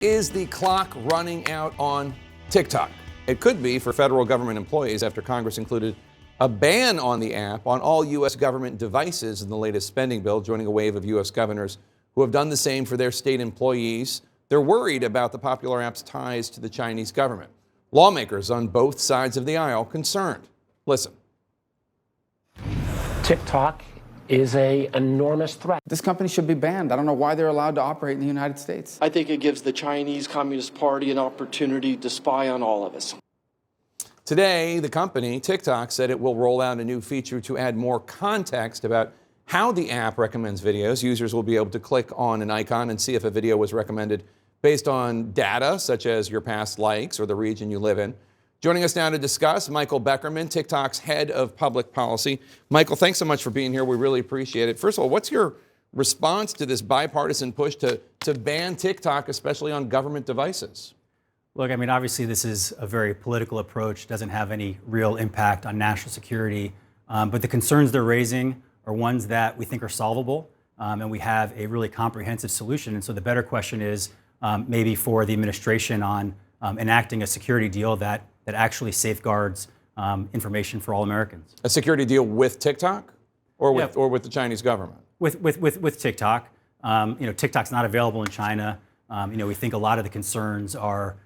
Is the clock running out on TikTok? It could be for federal government employees after Congress included a ban on the app on all U.S. government devices in the latest spending bill, joining a wave of U.S. governors who have done the same for their state employees. They're worried about the popular app's ties to the Chinese government. Lawmakers on both sides of the aisle concerned. Listen. TikTok is an enormous threat. This company should be banned. I don't know why they're allowed to operate in the United States. I think it gives the Chinese Communist Party an opportunity to spy on all of us. Today, the company, TikTok, said it will roll out a new feature to add more context about how the app recommends videos. Users will be able to click on an icon and see if a video was recommended based on data, such as your past likes or the region you live in. Joining us now to discuss, Michael Beckerman, TikTok's head of public policy. Michael, thanks so much for being here. We really appreciate it. First of all, what's your response to this bipartisan push to ban TikTok, especially on government devices? Look, I mean, obviously this is a very political approach, doesn't have any real impact on national security. But the concerns they're raising are ones that we think are solvable, and we have a really comprehensive solution. And so the better question is maybe for the administration on enacting a security deal that actually safeguards information for all Americans. A security deal with TikTok or with the Chinese government? With TikTok. TikTok's not available in China. We think a lot of the concerns are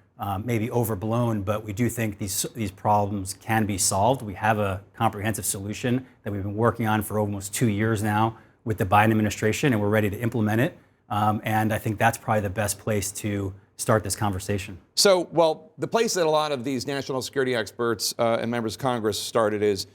maybe overblown, but we do think these problems can be solved. We have a comprehensive solution that we've been working on for almost 2 years now with the Biden administration, and we're ready to implement it. And I think that's probably the best place to start this conversation. So, well, the place that a lot of these national security experts and members of Congress started is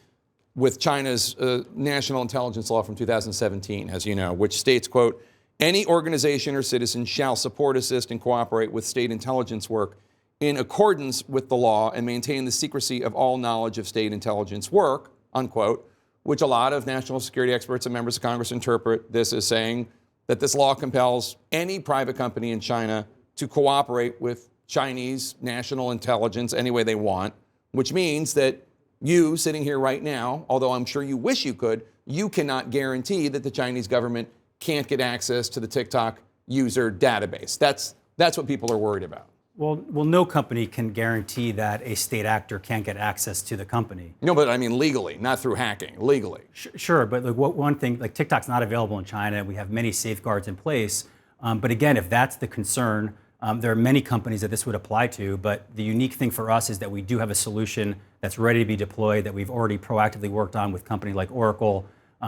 with China's national intelligence law from 2017, as you know, which states, quote, any organization or citizen shall support, assist, and cooperate with state intelligence work in accordance with the law and maintain the secrecy of all knowledge of state intelligence work, unquote, which a lot of national security experts and members of Congress interpret this as saying that this law compels any private company in China to cooperate with Chinese national intelligence any way they want, which means that you sitting here right now, although I'm sure you wish you could, you cannot guarantee that the Chinese government can't get access to the TikTok user database. That's what people are worried about. Well, no company can guarantee that a state actor can't get access to the company. No, but I mean legally, not through hacking, legally. Sure, but one thing, like TikTok's not available in China. We have many safeguards in place. But again, if that's the concern, there are many companies that this would apply to, but the unique thing for us is that we do have a solution that's ready to be deployed that we've already proactively worked on with companies like Oracle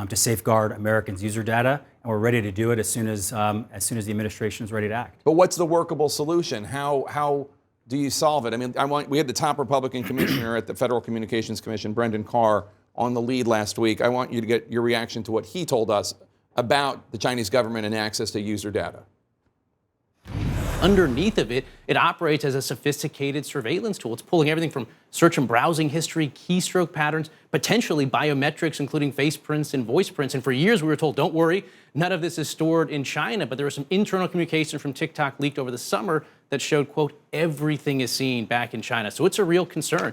to safeguard Americans' user data, and we're ready to do it as soon as the administration is ready to act. But what's the workable solution? How do you solve it? I mean, we had the top Republican commissioner at the Federal Communications Commission, Brendan Carr, on the lead last week. I want you to get your reaction to what he told us about the Chinese government and access to user data. Underneath of it, it operates as a sophisticated surveillance tool. It's pulling everything from search and browsing history, keystroke patterns, potentially biometrics, including face prints and voice prints. And for years, we were told, don't worry, none of this is stored in China. But there was some internal communication from TikTok leaked over the summer that showed, quote, everything is seen back in China. So it's a real concern.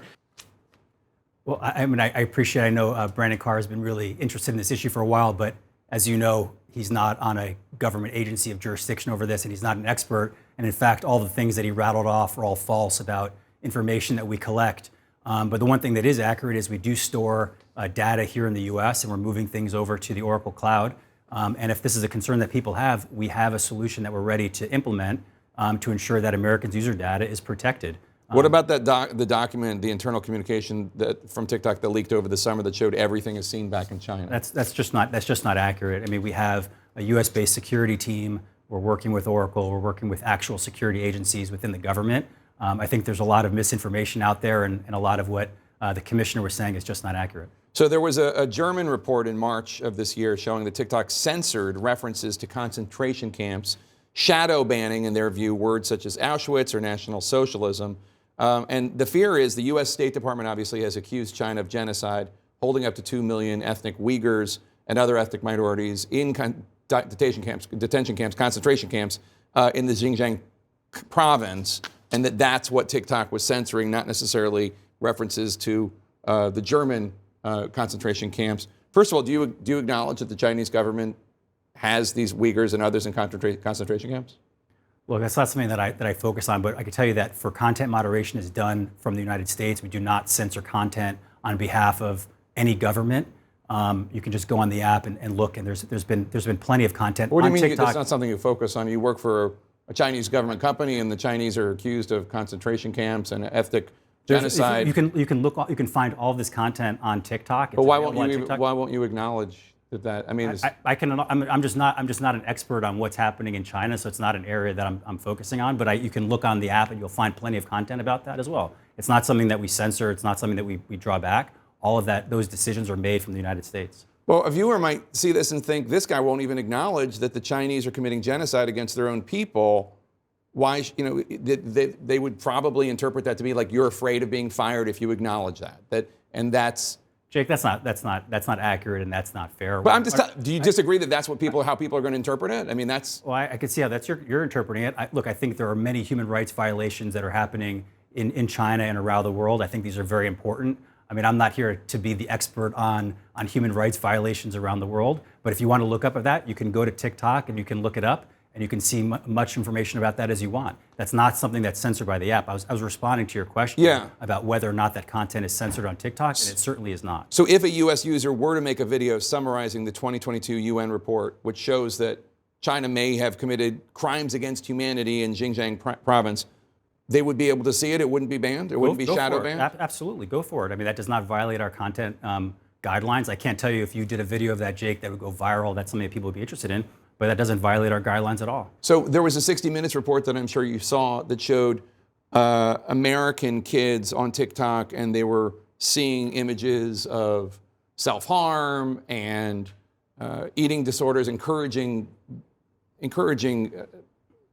Well, I appreciate, I know Brandon Carr has been really interested in this issue for a while, but as you know, he's not on a government agency of jurisdiction over this, and he's not an expert. And in fact, all the things that he rattled off are all false about information that we collect. But the one thing that is accurate is we do store data here in the US, and we're moving things over to the Oracle Cloud. And if this is a concern that people have, we have a solution that we're ready to implement to ensure that Americans' user data is protected. What about that the document, the internal communication from TikTok that leaked over the summer that showed everything is seen back in China? That's just not accurate. I mean, we have a U.S.-based security team. We're working with Oracle. We're working with actual security agencies within the government. I think there's a lot of misinformation out there, and a lot of what the commissioner was saying is just not accurate. So there was a German report in March of this year showing that TikTok censored references to concentration camps, shadow banning, in their view, words such as Auschwitz or National Socialism. And the fear is the U.S. State Department obviously has accused China of genocide, holding up to 2 million ethnic Uyghurs and other ethnic minorities in detention camps, concentration camps in the Xinjiang province, and that's what TikTok was censoring, not necessarily references to the German concentration camps. First of all, do you acknowledge that the Chinese government has these Uyghurs and others in concentration camps? Look, that's not something that I focus on, but I can tell you that for content moderation is done from the United States. We do not censor content on behalf of any government. You can just go on the app and look, and there's been plenty of content What do on you mean TikTok. that's not something you focus on? You work for a Chinese government company, and the Chinese are accused of concentration camps and ethnic genocide. You can find all of this content on TikTok. But why won't you acknowledge that? I mean, I'm just not an expert on what's happening in China, so it's not an area that I'm focusing on. But you can look on the app and you'll find plenty of content about that as well. It's not something that we censor. It's not something that we draw back. All of those decisions are made from the United States. Well, a viewer might see this and think this guy won't even acknowledge that the Chinese are committing genocide against their own people. Why, they would probably interpret that to be like you're afraid of being fired if you acknowledge that. That's Jake, that's not accurate, and that's not fair. But I'm just. Do you disagree that that's how people are going to interpret it? I mean, that's. Well, I can see how you're interpreting it. Look, I think there are many human rights violations that are happening in China and around the world. I think these are very important. I mean, I'm not here to be the expert on human rights violations around the world, but if you want to look up at that, you can go to TikTok and you can look it up, and you can see much information about that as you want. That's not something that's censored by the app. I was responding to your question about whether or not that content is censored on TikTok, and it certainly is not. So if a U.S. user were to make a video summarizing the 2022 UN report, which shows that China may have committed crimes against humanity in Xinjiang province, they would be able to see it? It wouldn't be banned? It wouldn't be shadow banned? Absolutely, go for it. I mean, that does not violate our content guidelines. I can't tell you if you did a video of that, Jake, that would go viral. That's something that people would be interested in, but that doesn't violate our guidelines at all. So there was a 60 Minutes report that I'm sure you saw that showed American kids on TikTok, and they were seeing images of self-harm and eating disorders, encouraging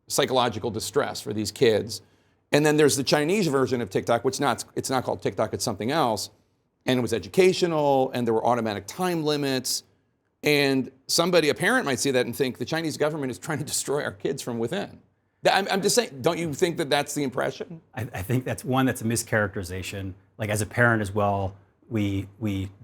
psychological distress for these kids. And then there's the Chinese version of TikTok, which it's not called TikTok, it's something else. And it was educational, and there were automatic time limits. And a parent might see that and think the Chinese government is trying to destroy our kids from within. I'm just saying, don't you think that that's the impression? I think that's a mischaracterization. Like, as a parent as well, we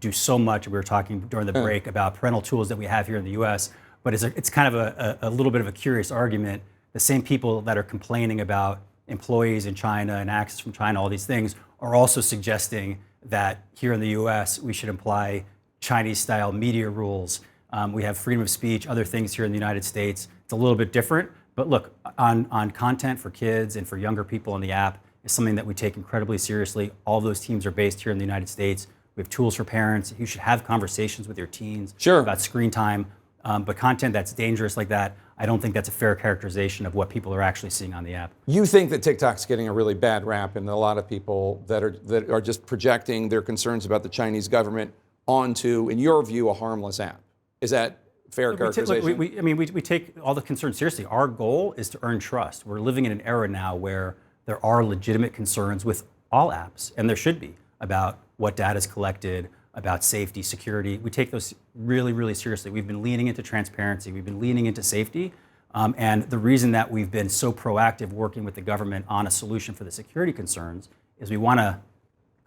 do so much. We were talking during the break about parental tools that we have here in the U.S., but it's kind of a little bit of a curious argument. The same people that are complaining about employees in China and access from China, all these things, are also suggesting that here in the U.S. we should imply Chinese-style media rules. We have freedom of speech, other things here in the United States. It's a little bit different, but look, on content for kids and for younger people on the app is something that we take incredibly seriously. All of those teams are based here in the United States. We have tools for parents. You should have conversations with your teens about screen time. But content that's dangerous like that, I don't think that's a fair characterization of what people are actually seeing on the app. You think that TikTok's getting a really bad rap, and a lot of people that are just projecting their concerns about the Chinese government onto, in your view, a harmless app. Is that fair characterization? We take all the concerns seriously. Our goal is to earn trust. We're living in an era now where there are legitimate concerns with all apps, and there should be, about what data is collected, about safety, security. We take those really, really seriously. We've been leaning into transparency. We've been leaning into safety. And the reason that we've been so proactive working with the government on a solution for the security concerns is we want to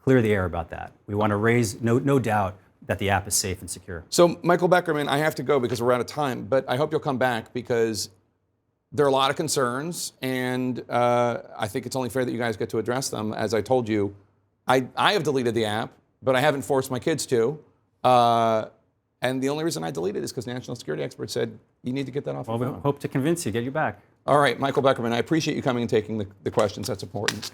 clear the air about that. We want to raise no doubt that the app is safe and secure. So, Michael Beckerman, I have to go because we're out of time, but I hope you'll come back because there are a lot of concerns, and I think it's only fair that you guys get to address them. As I told you, I have deleted the app, but I haven't forced my kids to. And the only reason I deleted it is because national security experts said, you need to get that off your phone. We hope to convince you, get you back. All right, Michael Beckerman, I appreciate you coming and taking the questions. That's important.